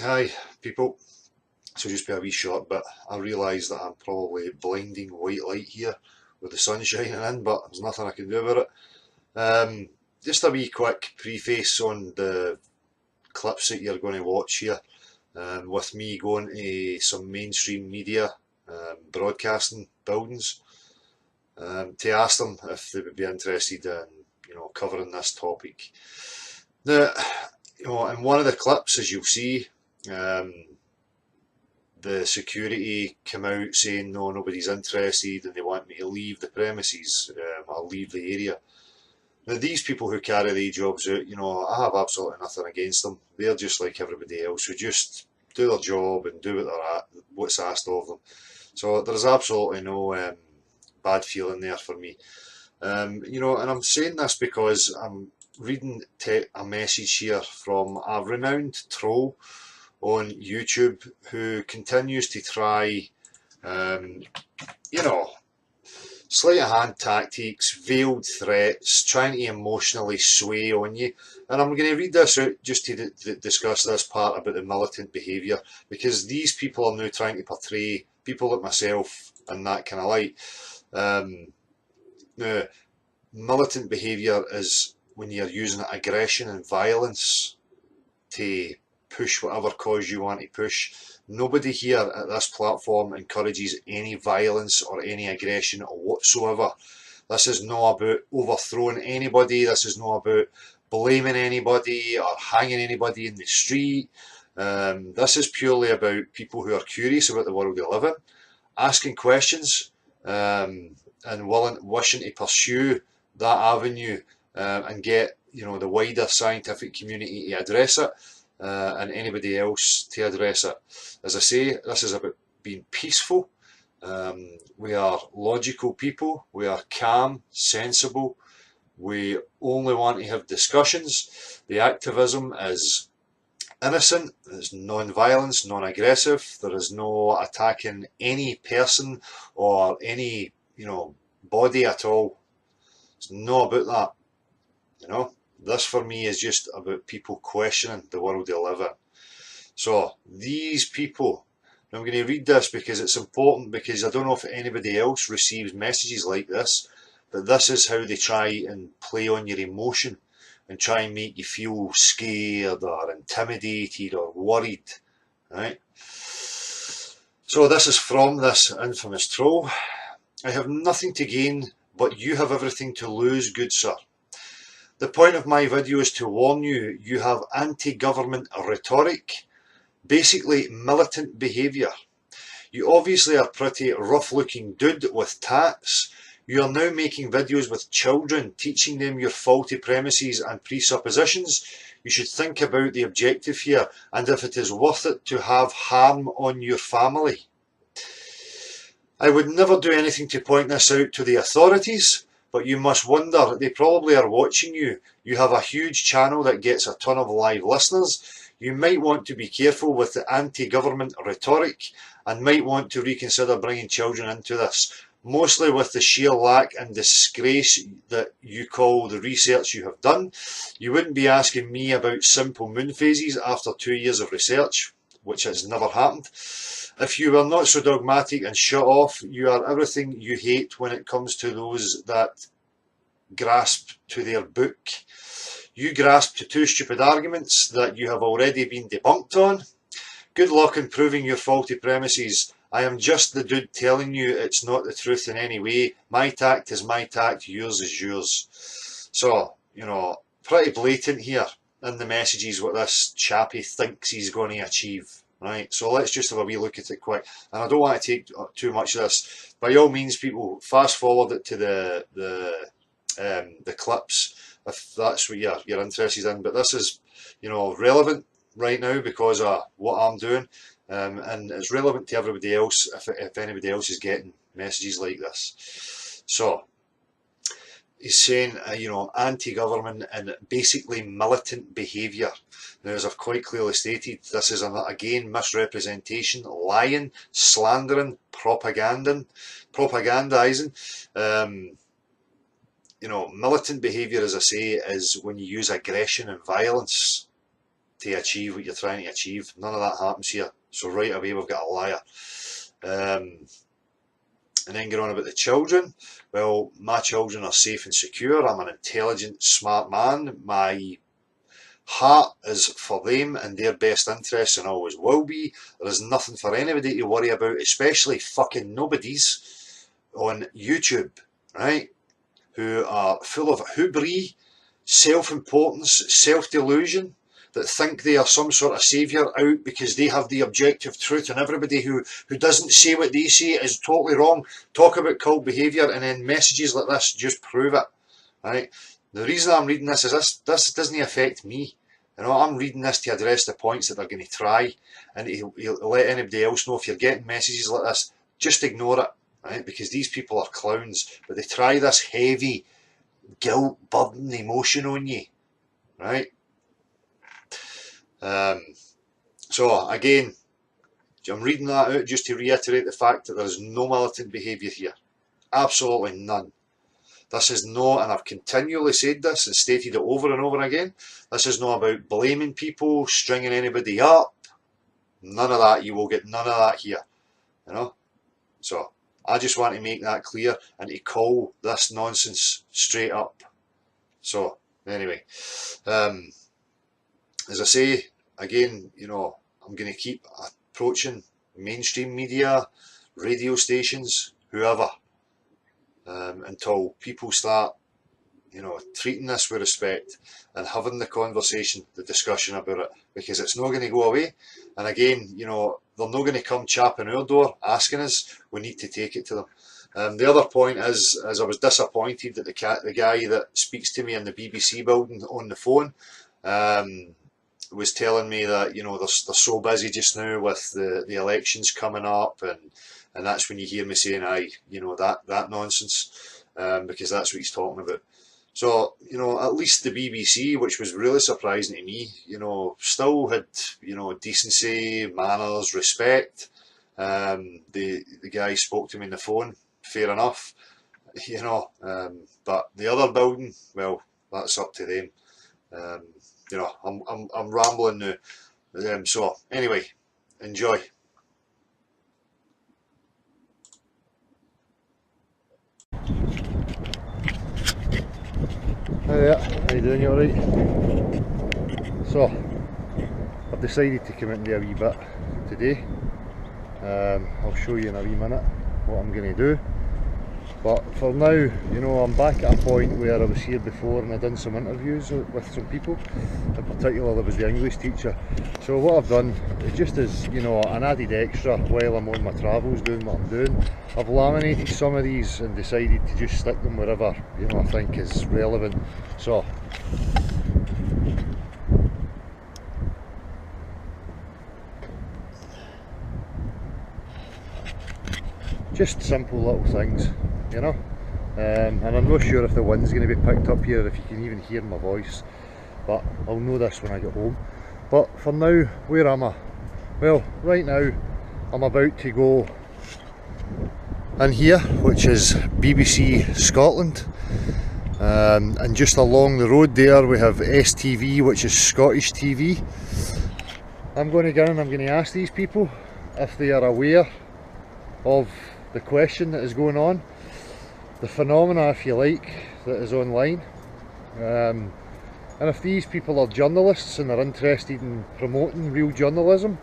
Hi, people. So just be a wee short bit. I realise that I'm probably blinding white light here with the sun shining in, but there's nothing I can do about it. Just a wee quick preface on the clips that you're going to watch here, with me going to some mainstream media broadcasting buildings to ask them if they would be interested in, covering this topic. Now, in one of the clips, as you'll see, um, the security come out saying no, nobody's interested and they want me to leave the premises. I'll leave the area. Now, these people who carry these jobs out, I have absolutely nothing against them. They're just like everybody else who just do their job and do what's asked of them. So there's absolutely no bad feeling there for me. And I'm saying this because I'm reading a message here from a renowned troll on YouTube who continues to try, um, you know, sleight of hand tactics, veiled threats, trying to emotionally sway on you. And I'm going to read this out just to discuss this part about the militant behaviour, because these people are now trying to portray people like myself in that kind of light. Now, militant behaviour is when you're using aggression and violence to push whatever cause you want to push. Nobody here at this platform encourages any violence or any aggression whatsoever. This is not about overthrowing anybody. This is not about blaming anybody or hanging anybody in the street. This is purely about people who are curious about the world they live in, asking questions, and wishing to pursue that avenue, and get the wider scientific community to address it, and anybody else to address it. As I say, this is about being peaceful. We are logical people. We are calm, sensible. We only want to have discussions. The activism is innocent. It's non-violence, non-aggressive. There is no attacking any person or any body at all. It's not about that. This for me is just about people questioning the world they live in. So these people, I'm going to read this because it's important, because I don't know if anybody else receives messages like this, but this is how they try and play on your emotion and try and make you feel scared or intimidated or worried, right? So this is from this infamous troll. I have nothing to gain, but you have everything to lose, good sir. The point of my video is to warn you, you have anti-government rhetoric, basically militant behaviour. You obviously are a pretty rough looking dude with tats. You are now making videos with children, teaching them your faulty premises and presuppositions. You should think about the objective here and if it is worth it to have harm on your family. I would never do anything to point this out to the authorities, but you must wonder, they probably are watching you. You have a huge channel that gets a ton of live listeners. You might want to be careful with the anti-government rhetoric and might want to reconsider bringing children into this, mostly with the sheer lack and disgrace that you call the research you have done. You wouldn't be asking me about simple moon phases after 2 years of research, which has never happened. If you were not so dogmatic and shut off, you are everything you hate when it comes to those that grasp to their book. You grasp to two stupid arguments that you have already been debunked on. Good luck in proving your faulty premises. I am just the dude telling you it's not the truth in any way. My tact is my tact, yours is yours. So, pretty blatant here in the messages what this chappie thinks he's going to achieve. Right, so let's just have a wee look at it quick. And I don't want to take too much of this. By all means, people, fast forward it to the clips if that's what you're interested in. But this is, relevant right now because of what I'm doing, and it's relevant to everybody else if anybody else is getting messages like this. So he's saying, anti-government and basically militant behaviour. Now, as I've quite clearly stated, this is again misrepresentation, lying, slandering, propagandising. Militant behaviour, as I say, is when you use aggression and violence to achieve what you're trying to achieve. None of that happens here. So right away we've got a liar. And then get on about the children. Well, my children are safe and secure. I'm an intelligent, smart man. My heart is for them and their best interests and always will be. There is nothing for anybody to worry about, especially fucking nobodies on YouTube, right? Who are full of hoobery, self-importance, self-delusion, that think they are some sort of saviour out because they have the objective truth, and everybody who doesn't say what they say is totally wrong. Talk about cult behaviour, and then messages like this just prove it, right? The reason I'm reading this is this doesn't affect me. You know, I'm reading this to address the points that they're going to try, and to let anybody else know if you're getting messages like this, just ignore it, right? Because these people are clowns, but they try this heavy guilt, burden, emotion on you, right? So again, I'm reading that out just to reiterate the fact that there is no militant behaviour here. Absolutely none. This is not, and I've continually said this and stated it over and over again, this is not about blaming people, stringing anybody up. None of that. You will get none of that here. You know? So I just want to make that clear and to call this nonsense straight up. So anyway, as I say, again, you know, I'm going to keep approaching mainstream media, radio stations, whoever, until people start, you know, treating this with respect and having the conversation, the discussion about it, because it's not going to go away. And again, you know, they're not going to come chapping our door asking us. We need to take it to them. The other point is I was disappointed that the guy that speaks to me in the BBC building on the phone was telling me that, you know, they're so busy just now with the elections coming up, and that's when you hear me saying, aye, you know, that nonsense, because that's what he's talking about. So, you know, at least the BBC, which was really surprising to me, you know, still had, you know, decency, manners, respect. The guy spoke to me on the phone, fair enough, you know, but the other building, well, that's up to them. You know, I'm rambling now. So anyway, enjoy. Hi there, how you doing? You alright? So, I've decided to come into a wee bit today. I'll show you in a wee minute what I'm going to do. But for now, you know, I'm back at a point where I was here before and I've done some interviews with some people. In particular, there was the English teacher. So what I've done, is just as, you know, an added extra while I'm on my travels doing what I'm doing, I've laminated some of these and decided to just stick them wherever, you know, I think is relevant. So, just simple little things, you know, and I'm not sure if the wind's going to be picked up here, if you can even hear my voice, but I'll know this when I get home. But for now, where am I? Well, right now I'm about to go in here, which is BBC Scotland, and just along the road there we have STV, which is Scottish TV. I'm going to go and I'm going to ask these people if they are aware of the question that is going on, the phenomena, if you like, that is online, and if these people are journalists and are interested in promoting real journalism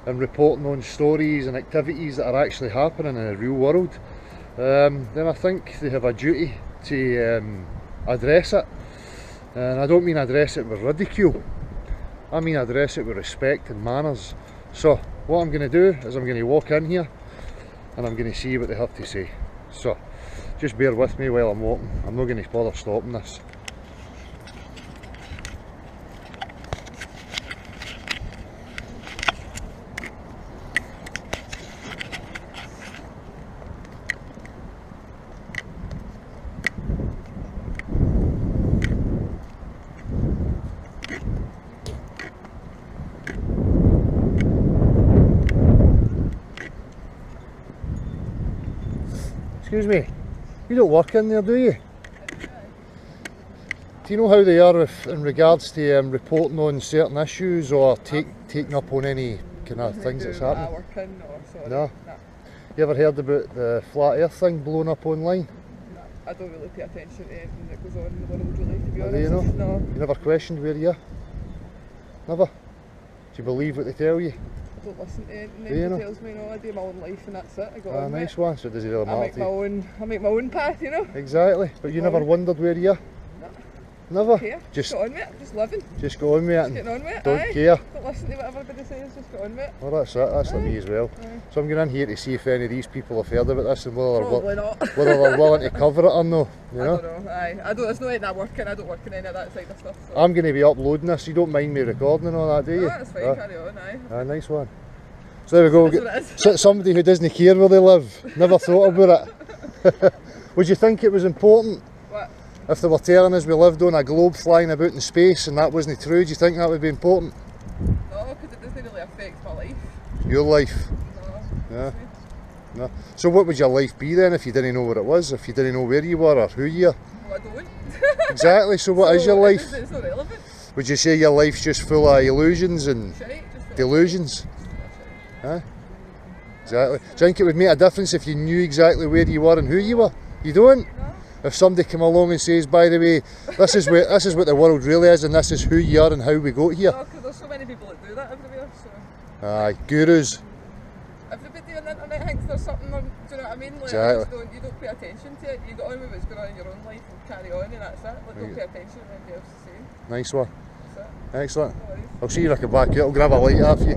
and reporting on stories and activities that are actually happening in the real world, then I think they have a duty to address it. And I don't mean address it with ridicule, I mean address it with respect and manners. So what I'm going to do is I'm going to walk in here and I'm going to see what they have to say. So just bear with me while I'm walking. I'm not going to bother stopping this. Excuse me, you don't work in there, do you? Do you know how they are in regards to reporting on certain issues or taking up on any kind of things that's happening? Working, no, sorry. No? You ever heard about the flat earth thing blowing up online? No, I don't really pay attention to anything that goes on in the world, really, to be honest. Do you know? No. You never questioned where you are? Never? Do you believe what they tell you? I don't listen to anything Do you that know? tells me. No, I do my own life and that's it. I go Ah, on nice with one. So does it really it. matter to you? I make my own path, you know. Exactly. But you never wondered where you are? No. Never? Care. Just Get on with it. Just living. just go on with it and Getting on with it. don't aye. care. Don't listen to what everybody says. Just get on with it. Well, that's it. That's like me as well. Aye. So I'm going in here to see if any of these people have heard about this and whether Probably not. whether they're willing to cover it or no. You I know? don't know. Aye. I don't. It's not anything I work in. I don't work in any of that side of stuff. So. I'm going to be uploading this. You don't mind me recording and all that, do No, you? that's fine. Ah, Carry on. Aye. nice one. So there we go. That's what it is. Somebody who doesn't care where they live. Never thought about it. Would you think it was important What? if they were telling us we lived on a globe flying about in space and that wasn't true? Do you think that would be important? No, because it doesn't really affect my life. Your life? No. Yeah. No. So what would your life be then if you didn't know what it was? If you didn't know where you were or who you are? Well, I don't. Exactly. So what is your life? It's not relevant. Would you say your life's just full of illusions and Shite. Just delusions? Huh? Exactly. Do you think it would make a difference if you knew exactly where you were and who you were? You don't? No. If somebody came along and says, by the way, this is what the world really is and this is who you are and how we got here. No, because there's so many people that do that everywhere. So Aye, gurus. everybody on the internet thinks there's something. Do you know what I mean? Like, Exactly. you don't pay attention to it. You get on with what's going on in your own life and carry on, and that's it. Like, don't pay attention to what anybody else is saying. Nice one. That's it. Excellent. No worries. I'll see you when I come back out. I'll grab a light off you.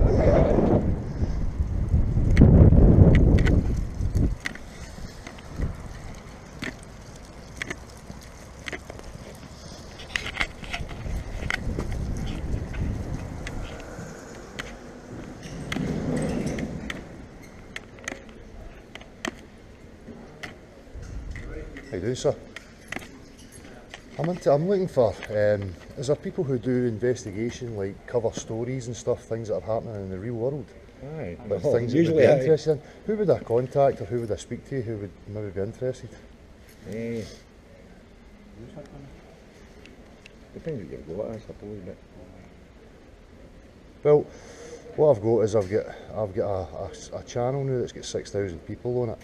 How you doing, sir? I'm looking for, is there people who do investigation, like cover stories and stuff, things that are happening in the real world? Aye, But well, things that usually would be aye. interested in? Who would I contact or who would I speak to who would maybe be interested? Eh, depends what you've got, I suppose, but Well, what I've got is I've got a channel now that's got 6,000 people on it,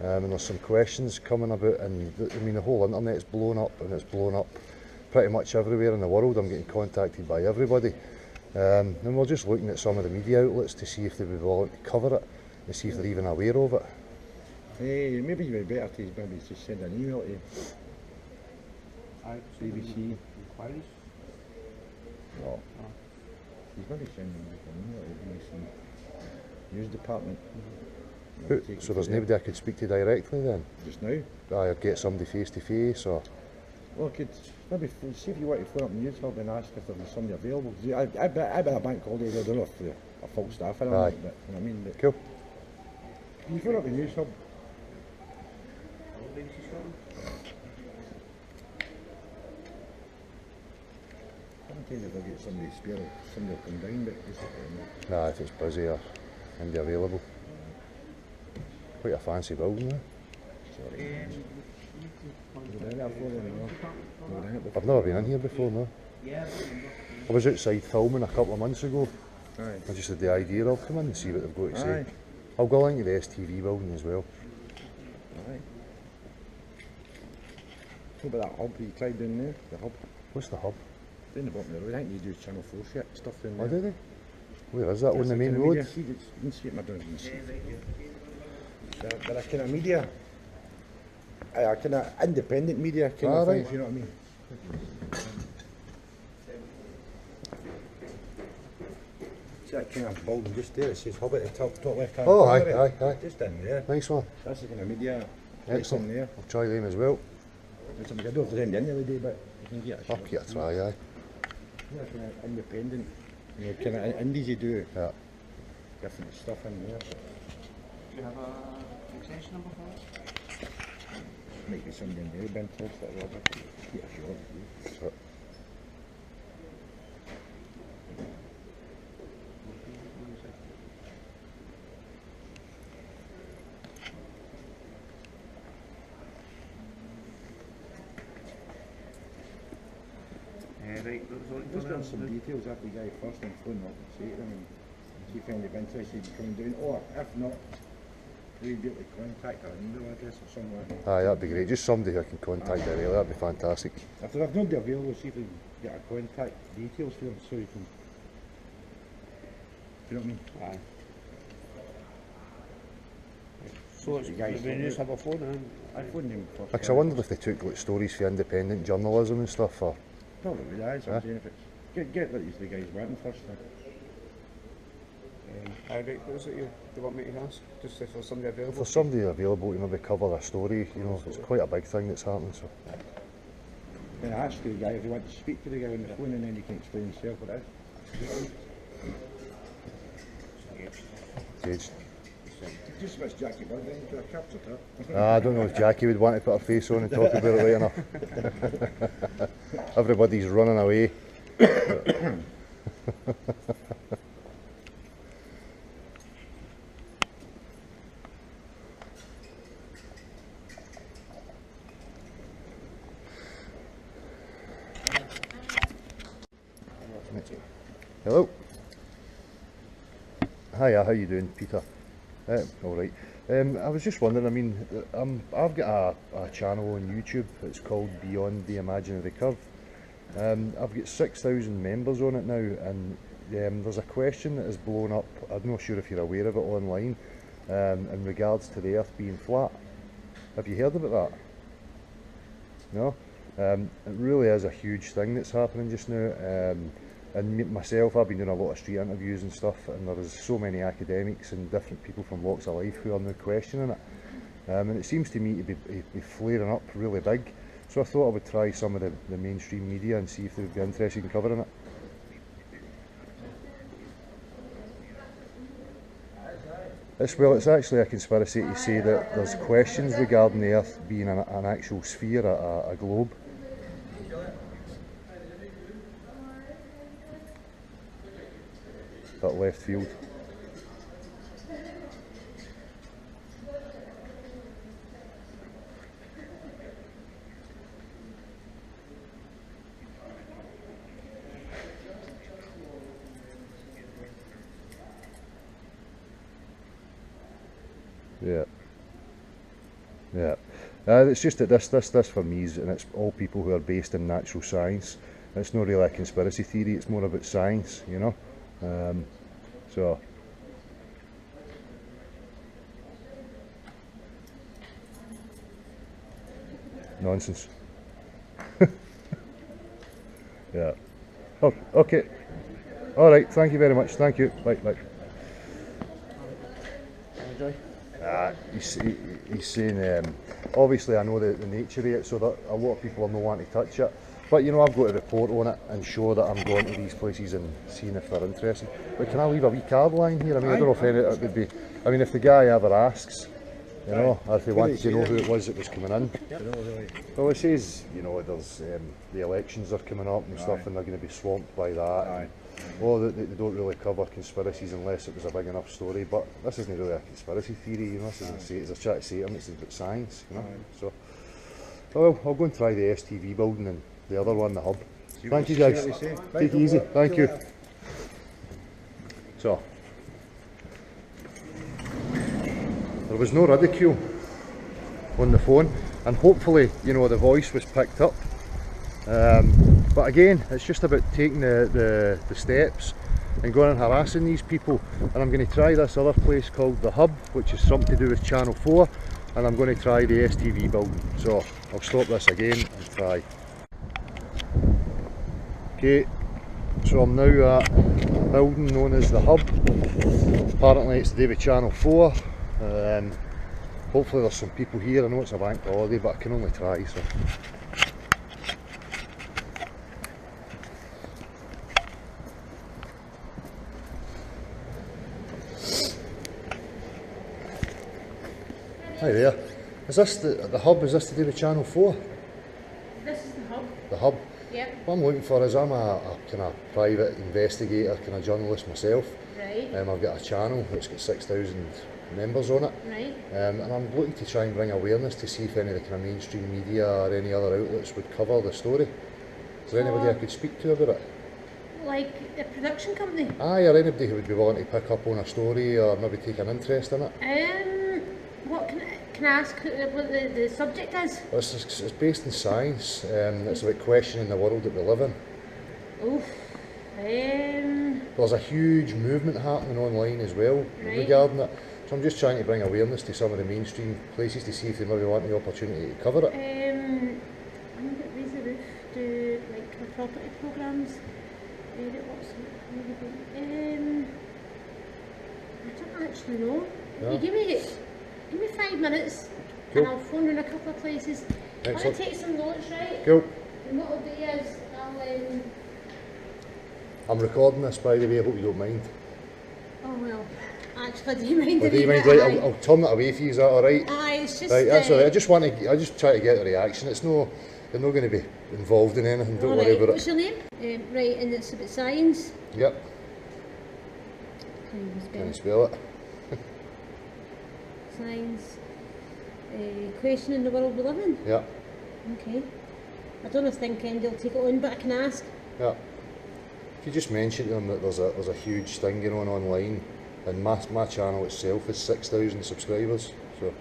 and there's some questions coming about, and I mean the whole internet's blown up, and it's blown up pretty much everywhere in the world. I'm getting contacted by everybody, and we're just looking at some of the media outlets to see if they would be willing to cover it, and see if they're even aware of it. maybe you'd be better to maybe just send an email to BBC. Inquiries? No. He's maybe sending an email to BBC News Department. They'll take So it there's from there. nobody I could speak to directly then? Just now? I'd get somebody face to face, or Well, I could maybe see if you want to phone up News Hub and ask if there was somebody available. 'Cause I bet a bank holiday, I don't know if they're a full staff or Aye. not, but you know what I mean. But cool. you phone up the News Hub. Sometimes if I get somebody spare, somebody will come down, but just, Nah, if it's busy or nobody available. Quite a fancy building there. sorry. Go down there for them, you know. Go down it before. I've never been in here before, no. I was outside filming a couple of months ago. Aye. I just had the idea of come in and see what they've got to say. Aye. I'll go into the STV building as well. Aye. What about that hub you tried down there? The hub? What's the hub? Down the bottom of the road. I think you do Channel 4 shit, stuff down Oh, there. do they? Where is that? On That's the a main kind of road? media. See, you can see it in my down. They're a kind of media. A kind of independent media kind Ah, of thing, right. if you know what I mean. See that kind of building just there, it says Hub at the top left hand Oh, corner. aye, aye, aye. Just in there. Nice one. That's the kind of media. Right Excellent. in there. I'll try them as well. There's some- I don't know if there's any in the other day, but you can get a I'll give it a try, aye. Yeah, kind of independent. You know, kind of indies you do Yeah. different stuff in there. Do you have a extension number for us? Maybe somebody in there been told that Robert. Yeah, sure. So, Right, that was Just on got some details after the guy first and phone up and say to them and see if anybody's interested in coming down. Or if not, we'd be able to contact our email address or somewhere. Aye, that'd be great. Just somebody who I can contact directly, that'd be fantastic. If they have nobody available, see if we can get a contact details for them so you can. Do you know what I mean? Aye. So it's, The guys we just have a phone and I phoned him first. Because I wondered if they took like stories for independent journalism and stuff, or Probably, that's what I'm saying. If it's, get these the guys wanting first. aye, right, what is it you want me to ask? Just if there's somebody if available? there's somebody available to maybe cover a story, you know, it's quite a big thing that's happening. So Then I ask the guy if you want to speak to the guy on the phone and then you can explain himself what it is. Gage. Just miss Jackie Bird then, do a capture to I don't know if Jackie would want to put her face on and talk about it right enough. Everybody's running away. Hello. Hiya, how you doing, Peter? All right. I was just wondering, I mean, I've got a channel on YouTube. It's called Beyond the Imaginary Curve. I've got 6,000 members on it now, and there's a question that has blown up. I'm not sure if you're aware of it online, in regards to the Earth being flat. Have you heard about that? No? It really is a huge thing that's happening just now. And myself, I've been doing a lot of street interviews and stuff, and there is so many academics and different people from walks of life who are now questioning it. And it seems to me to be flaring up really big. So I thought I would try some of the mainstream media and see if they would be interested in covering it. It's actually a conspiracy to say that there's questions regarding the Earth being an actual sphere, a globe. But left field. Yeah. It's just that this for me is, and it's all people who are based in natural science. It's not really a conspiracy theory. It's more about science, you know. So nonsense. Yeah. Oh, okay. All right. Thank you very much. Thank you. Bye. He's saying, obviously I know the nature of it, so that a lot of people are not wanting to touch it. But you know, I've got to report on it and show that I'm going to these places and seeing if they're interested. But can I leave a wee card line here? I mean, I don't know if it would be. I mean, if the guy ever asks, you know, or if he wanted to know who it was that was coming in. Well, it says, you know, there's the elections are coming up and stuff, and they're going to be swamped by that. Well, they don't really cover conspiracies unless it was a big enough story. But this isn't really a conspiracy theory, you know. This isn't say, as I try to say to him, it's about science, you know. So, well, I'll go and try the STV building and the other one, the hub. Thank you guys. Take it easy. Thank you. So, there was no ridicule on the phone, and hopefully, you know, the voice was picked up. But again, it's just about taking the steps and going and harassing these people. And I'm going to try this other place called the Hub, which is something to do with Channel 4, and I'm going to try the STV building. So I'll stop this again and try. Okay, so I'm now at a building known as the Hub. Apparently it's to do with Channel 4. Hopefully there's some people here. I know it's a bank holiday, but I can only try. So. Hi there. Is this the Hub? Is this to do with Channel 4? This is the Hub. The Hub? Yep. What I'm looking for is I'm a kind of private investigator, kind of journalist myself. Right. I've got a channel that's got 6,000 members on it. Right. And I'm looking to try and bring awareness to see if any of the kind of mainstream media or any other outlets would cover the story. Is there anybody I could speak to about it? Like the production company. Aye, or anybody who would be willing to pick up on a story or maybe take an interest in it. What can I ask what the subject is? Well, it's based in science. It's about questioning the world that we live in. Oof. There's a huge movement happening online as well regarding it. So I'm just trying to bring awareness to some of the mainstream places to see if they maybe want the opportunity to cover it. I'm going to raise the roof, do like the property programmes. What's I don't actually know. Yeah. You give me 5 minutes Cool. and I'll phone in a couple of places. I'm going Excellent. to take some notes, right? Cool. And what I'll do is I'm recording this, by the way, I hope you don't mind. oh well, actually do you mind Well, a do you wee mind, bit? right, I'll turn it away for you, is that alright? Aye, it's just Right, that's alright, I just try to get a reaction. It's no, they're not going to be involved in anything, don't worry about What's it. your name? Right, and it's about science. Yep, Can you spell can you it? spell it? Science. Questioning the world we live in. Yep, Okay. I don't think Andy will take it on, but I can ask. yep. If you just mention to them that there's a huge thing going on online, and my channel itself is 6,000 subscribers, so.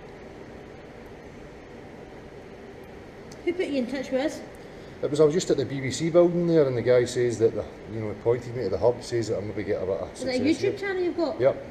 Who put you in touch with us? I was just at the BBC building there, and the guy says that, he pointed me to the hub, says that I maybe get a bit of Is it a success YouTube here. channel you've got? Yep.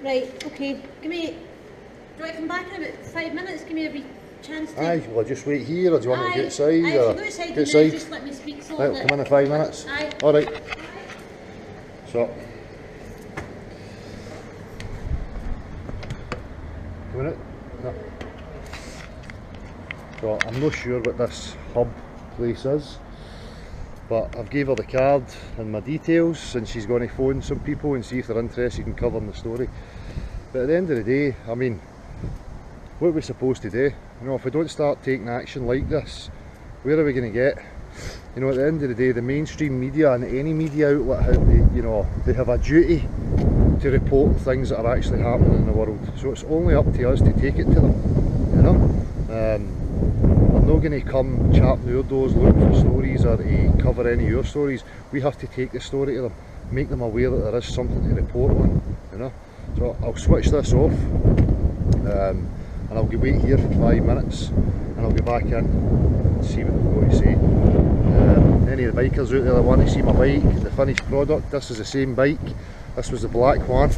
Right, okay. Do I come back in about 5 minutes? Give me a wee chance to... Aye, will I just wait here, or do you want me to go outside? Aye, if you or go outside, go outside? just let me speak so Right, that... I'll come in 5 minutes. Aye. Alright. So. Coming out? No. So, I'm not sure what this hub place is, but I've gave her the card and my details, and she's going to phone some people and see if they're interested in covering the story. But at the end of the day, I mean, what are we supposed to do? If we don't start taking action like this, where are we going to get? At the end of the day, the mainstream media and any media outlet, they have a duty to report things that are actually happening in the world. So it's only up to us to take it to them. I'm not going to come chapping our doors looking for stories or to cover any of your stories. We have to take the story to them, make them aware that there is something to report on. So I'll switch this off, and I'll wait here for 5 minutes, and I'll go back in and see what they've got to say. Any of the bikers out there that want to see my bike, the finished product, this is the same bike. This was the black one.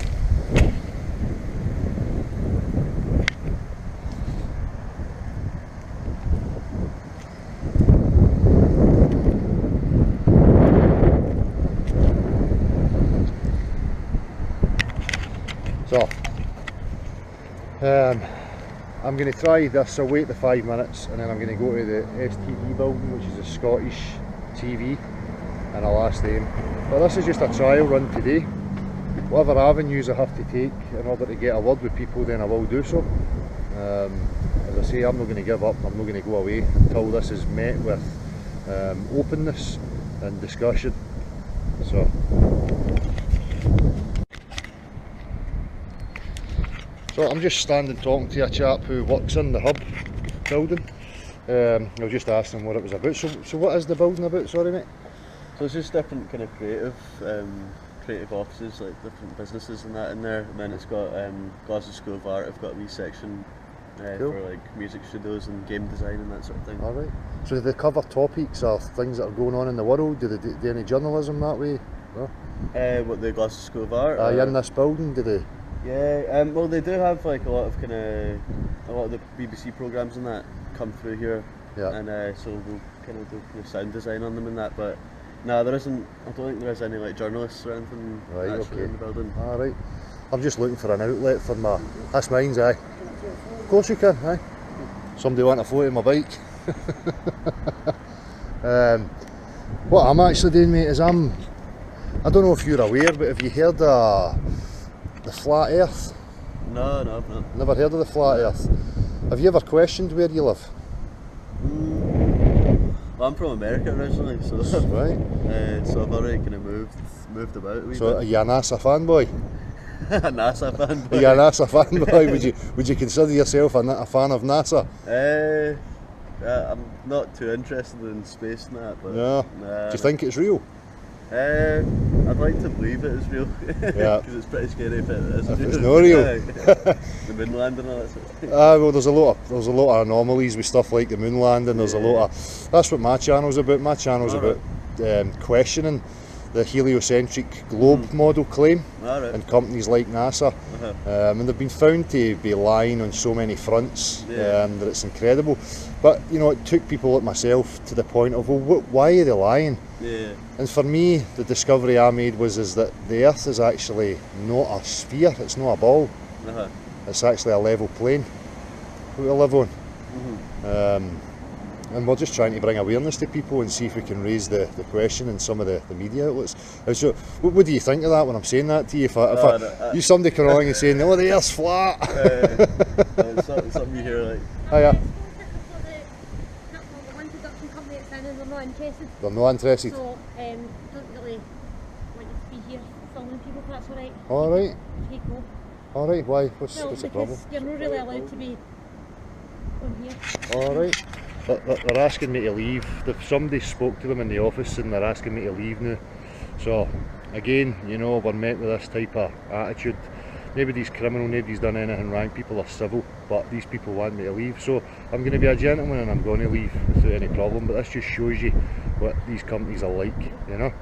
So, I'm going to try this. I'll wait the 5 minutes, and then I'm going to go to the STV building, which is a Scottish TV, and I'll ask them. But this is just a trial run today. Whatever avenues I have to take in order to get a word with people, then I will do so. As I say, I'm not going to give up, I'm not going to go away until this is met with openness and discussion. So I'm just standing talking to a chap who works in the hub building. I was just asking him what it was about. So what is the building about, sorry mate? So it's just different kind of creative offices, like different businesses and that in there. And then it's got Glasgow School of Art. I've got a wee section Cool. for like music studios and game design and that sort of thing. Alright. So do they cover topics or things that are going on in the world? Do they do any journalism that way? No? What, the Glasgow School of Art? In this building, do they? Yeah, well they do have like a lot of the BBC programmes and that come through here. Yeah. And so we'll kind of do sound design on them and that, but no, there isn't. I don't think there is any like journalists or anything Right, actually okay. in the building. Alright. I'm just looking for an outlet for my... That's mine's, aye. Of course you can, aye. Somebody want a photo of my bike. What I'm actually doing, mate, is I don't know if you're aware, but have you heard of the flat earth? No, I've not. Never heard of the flat earth? Have you ever questioned where you live? Well, I'm from America originally, so Right. so I've already kind of moved about a wee So are bit. you a NASA fanboy? NASA fan. Are you a NASA fanboy? Would you consider yourself a fan of NASA? I'm not too interested in space and that, but No. nah, Do you think it's real? I'd like to believe it is real. Yeah. Because it's pretty scary if it is If real. it's not real. The moon landing and all that sort of thing. Well, there's a lot of anomalies with stuff like the moon landing. There's a lot of. That's what my channel's about. My channel's Alright. about questioning the heliocentric globe model claim, Alright. and companies like NASA, Uh-huh. and they've been found to be lying on so many fronts Yeah. that it's incredible. But you know, it took people like myself to the point of, well, why are they lying? Yeah. And for me, the discovery I made is that the Earth is actually not a sphere. It's not a ball. Uh-huh. It's actually a level plane that we live on. And we're just trying to bring awareness to people and see if we can raise the question in some of the media outlets. So, what do you think of that when I'm saying that to you? If you somebody come along and saying, "Oh, the Earth's flat," It's something you hear like. oh yeah, The one production company that's in and they're not interested. they're not interested. So, don't really want you to be here filming people, if that's alright. All right, Okay, go. all right. Why? What's Well, the problem? because you're not really allowed to be on here. All right. They're asking me to leave. Somebody spoke to them in the office and they're asking me to leave now. So again, you know, we're met with this type of attitude. Nobody's criminal, nobody's done anything wrong, people are civil, but these people want me to leave. So I'm going to be a gentleman and I'm going to leave without any problem, but this just shows you what these companies are like, you know.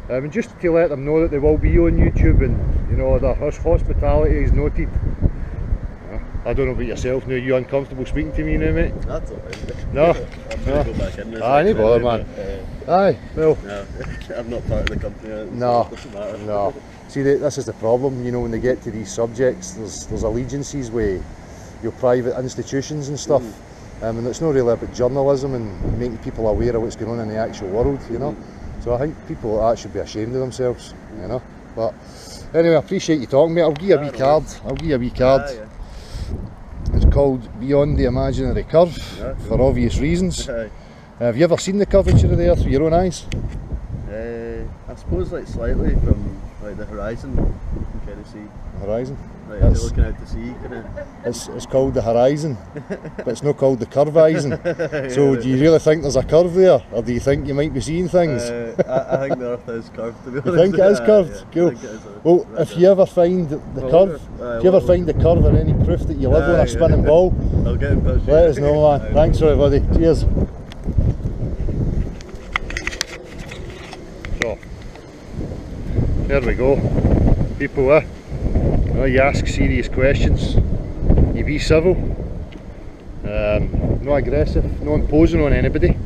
And just to let them know that they will be on YouTube, and you know, their hospitality is noted. I don't know about yourself now, you uncomfortable speaking to me now, mate? That's alright. No? I'm gonna go back in. Aye, no bother, man. Aye, well, No, I'm not part of the company. So no, it doesn't matter. no. See, this is the problem, you know, when they get to these subjects, there's allegiances with your private institutions and stuff, and it's not really about journalism and making people aware of what's going on in the actual world, you know. So I think people like that should be ashamed of themselves, you know. But anyway, I appreciate you talking, mate. I'll give you a wee card. I'll give you a wee card. Aye, It's called Beyond the Imaginary Curve, Yeah. for obvious reasons. Aye. Have you ever seen the curvature of the Earth with your own eyes? I suppose like slightly from like the horizon, you can kind of see. The horizon? Like if you're That's- looking out to sea, kind of. It's called the horizon, but it's not called the curveizon. So do you really think there's a curve there, or do you think you might be seeing things? I think the Earth is curved. To be honest. You think it is Aye, curved? yeah, I Cool. think it is a- Well, right if you ever find the Well, curve, aye, if you ever well, find the curve or any proof that you live on Aye, a spinning yeah. ball, I'll get in touch. let us know, man. Aye. Thanks for everybody. Cheers. So, there we go. People, you ask serious questions, you be civil, not aggressive, not imposing on anybody.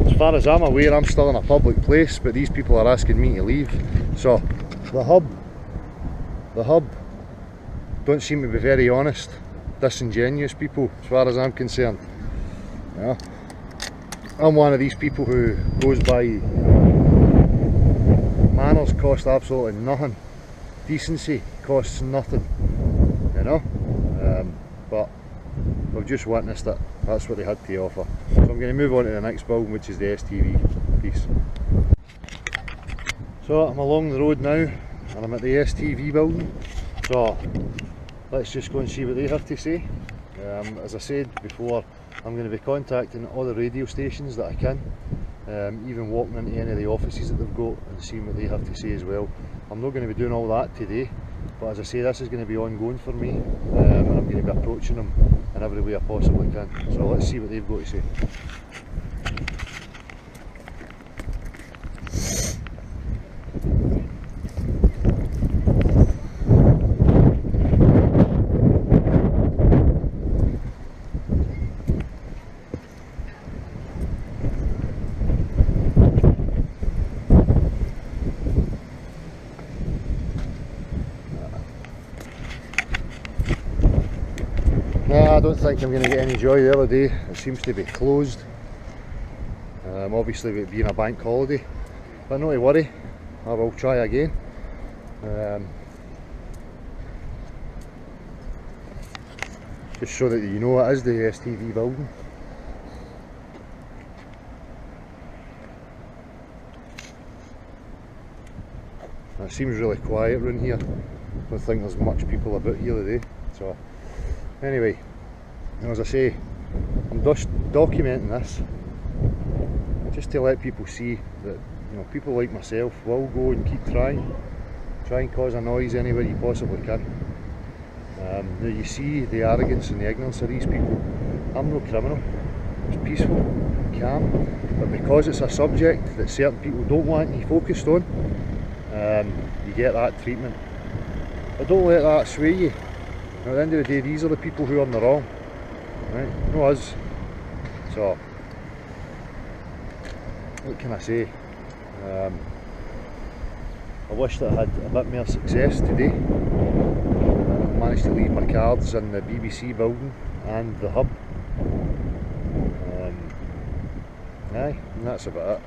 As far as I'm aware, I'm still in a public place, but these people are asking me to leave. So, the hub don't seem to be very honest, disingenuous people, as far as I'm concerned. Yeah. I'm one of these people who goes by manners cost absolutely nothing, decency costs nothing, you know. But we've just witnessed it. That's what they had to offer. So I'm going to move on to the next building, which is the STV piece. So I'm along the road now and I'm at the STV building. So let's just go and see what they have to say. As I said before, I'm going to be contacting all the radio stations that I can, even walking into any of the offices that they've got and seeing what they have to say as well. I'm not going to be doing all that today, but as I say, this is going to be ongoing for me, and I'm going to be approaching them in every way I possibly can. So let's see what they've got to say. I don't think I'm going to get any joy the other day. It seems to be closed. Obviously with it being a bank holiday, but not to worry, I will try again. Just so that you know, it is the STV building. It seems really quiet around here. I don't think there's much people about here today. So anyway, as I say, I'm just documenting this just to let people see that, you know, people like myself will go and keep trying. Try and cause a noise anywhere you possibly can. Now you see the arrogance and the ignorance of these people. I'm no criminal. It's peaceful, calm, but because it's a subject that certain people don't want to be focused on, you get that treatment. But don't let that sway you. At the end of the day, these are the people who are in the wrong, right? No us. So, what can I say? I wish that I had a bit more success today. I managed to leave my cards in the BBC building and the hub. Aye, and that's about it.